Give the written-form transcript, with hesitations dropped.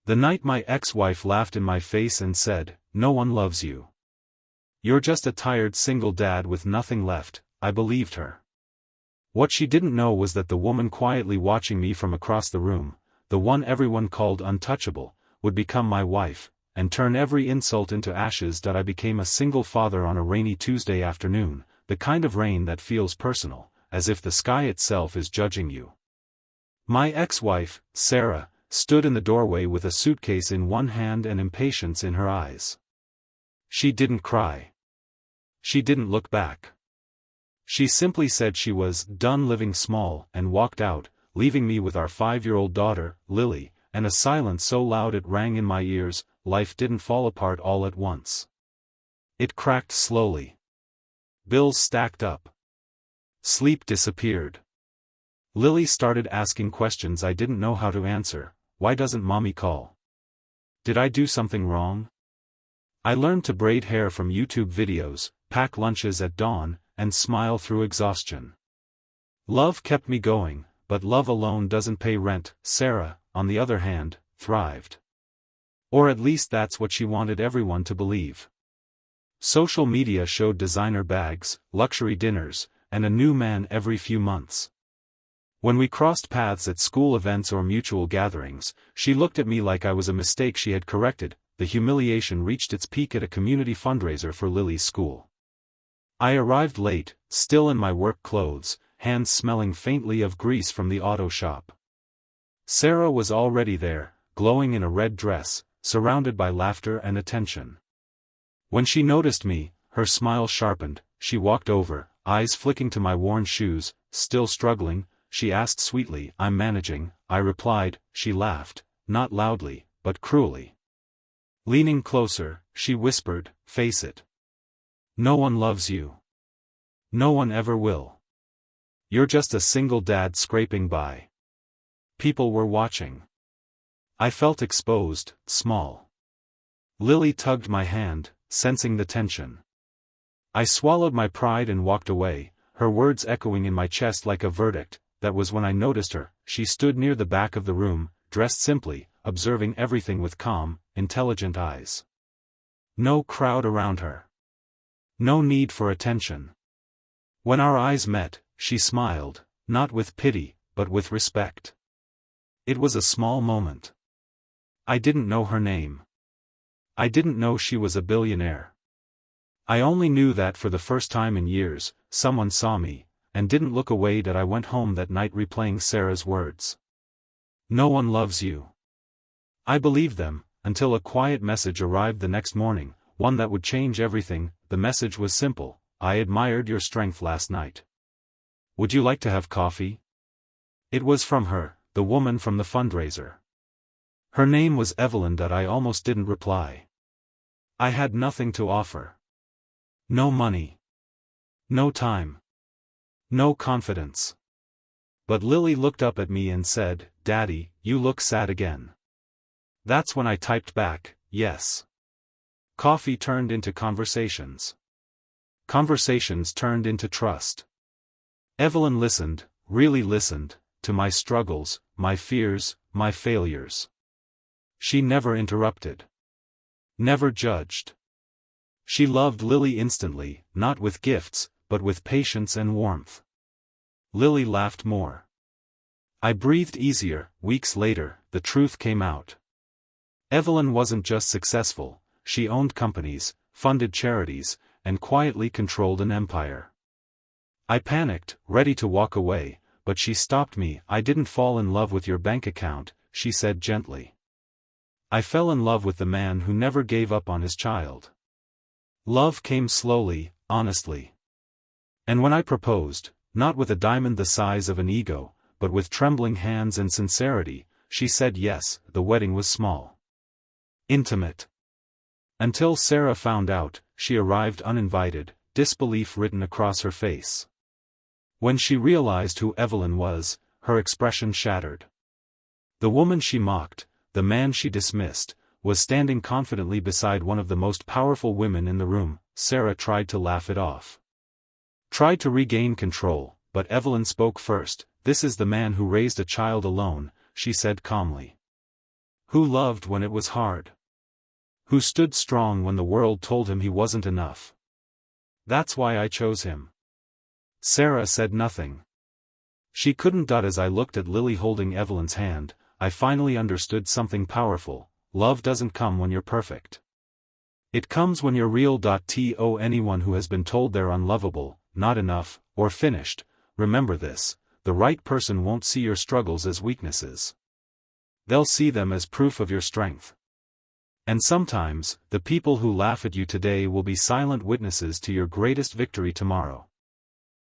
The night my ex-wife laughed in my face and said, "No one loves you. You're just a tired single dad with nothing left," I believed her. What she didn't know was that the woman quietly watching me from across the room, the one everyone called untouchable, would become my wife, and turn every insult into ashes. That I became a single father on a rainy Tuesday afternoon, the kind of rain that feels personal, as if the sky itself is judging you. My ex-wife, Sarah, stood in the doorway with a suitcase in one hand and impatience in her eyes. She didn't cry. She didn't look back. She simply said she was done living small and walked out, leaving me with our 5-year-old daughter, Lily, and a silence so loud it rang in my ears. Life didn't fall apart all at once. It cracked slowly. Bills stacked up. Sleep disappeared. Lily started asking questions I didn't know how to answer. Why doesn't mommy call? Did I do something wrong? I learned to braid hair from YouTube videos, pack lunches at dawn, and smile through exhaustion. Love kept me going, but love alone doesn't pay rent. Sarah, on the other hand, thrived. Or at least that's what she wanted everyone to believe. Social media showed designer bags, luxury dinners, and a new man every few months. When we crossed paths at school events or mutual gatherings, she looked at me like I was a mistake she had corrected. The humiliation reached its peak at a community fundraiser for Lily's school. I arrived late, still in my work clothes, hands smelling faintly of grease from the auto shop. Sarah was already there, glowing in a red dress, surrounded by laughter and attention. When she noticed me, her smile sharpened. She walked over, eyes flicking to my worn shoes. Still struggling, she asked sweetly, "I'm managing," I replied. She laughed, not loudly, but cruelly. Leaning closer, she whispered, "Face it. No one loves you. No one ever will. You're just a single dad scraping by." People were watching. I felt exposed, small. Lily tugged my hand, sensing the tension. I swallowed my pride and walked away, her words echoing in my chest like a verdict. That was when I noticed her. She stood near the back of the room, dressed simply, observing everything with calm, intelligent eyes. No crowd around her. No need for attention. When our eyes met, she smiled, not with pity, but with respect. It was a small moment. I didn't know her name. I didn't know she was a billionaire. I only knew that for the first time in years, someone saw me, and didn't look away. That I went home that night replaying Sarah's words. "No one loves you." I believed them, until a quiet message arrived the next morning, one that would change everything. The message was simple: "I admired your strength last night. Would you like to have coffee?" It was from her, the woman from the fundraiser. Her name was Evelyn. That I almost didn't reply. I had nothing to offer. No money. No time. No confidence. But Lily looked up at me and said, "Daddy, you look sad again." That's when I typed back, "Yes." Coffee turned into conversations. Conversations turned into trust. Evelyn listened, really listened, to my struggles, my fears, my failures. She never interrupted. Never judged. She loved Lily instantly, not with gifts, but with patience and warmth. Lily laughed more. I breathed easier. Weeks later, the truth came out. Evelyn wasn't just successful, she owned companies, funded charities, and quietly controlled an empire. I panicked, ready to walk away, but she stopped me. "I didn't fall in love with your bank account," she said gently. "I fell in love with the man who never gave up on his child." Love came slowly, honestly. And when I proposed, not with a diamond the size of an ego, but with trembling hands and sincerity, she said yes. The wedding was small. Intimate. Until Sarah found out. She arrived uninvited, disbelief written across her face. When she realized who Evelyn was, her expression shattered. The woman she mocked, the man she dismissed, was standing confidently beside one of the most powerful women in the room. Sarah tried to laugh it off. Tried to regain control, but Evelyn spoke first. "This is the man who raised a child alone," she said calmly. Who loved when it was hard? Who stood strong when the world told him he wasn't enough? That's why I chose him. Sarah said nothing. She couldn't. As I looked at Lily holding Evelyn's hand, I finally understood something powerful. Love doesn't come when you're perfect. It comes when you're real. To anyone who has been told they're unlovable, not enough, or finished, remember this: the right person won't see your struggles as weaknesses. They'll see them as proof of your strength. And sometimes, the people who laugh at you today will be silent witnesses to your greatest victory tomorrow.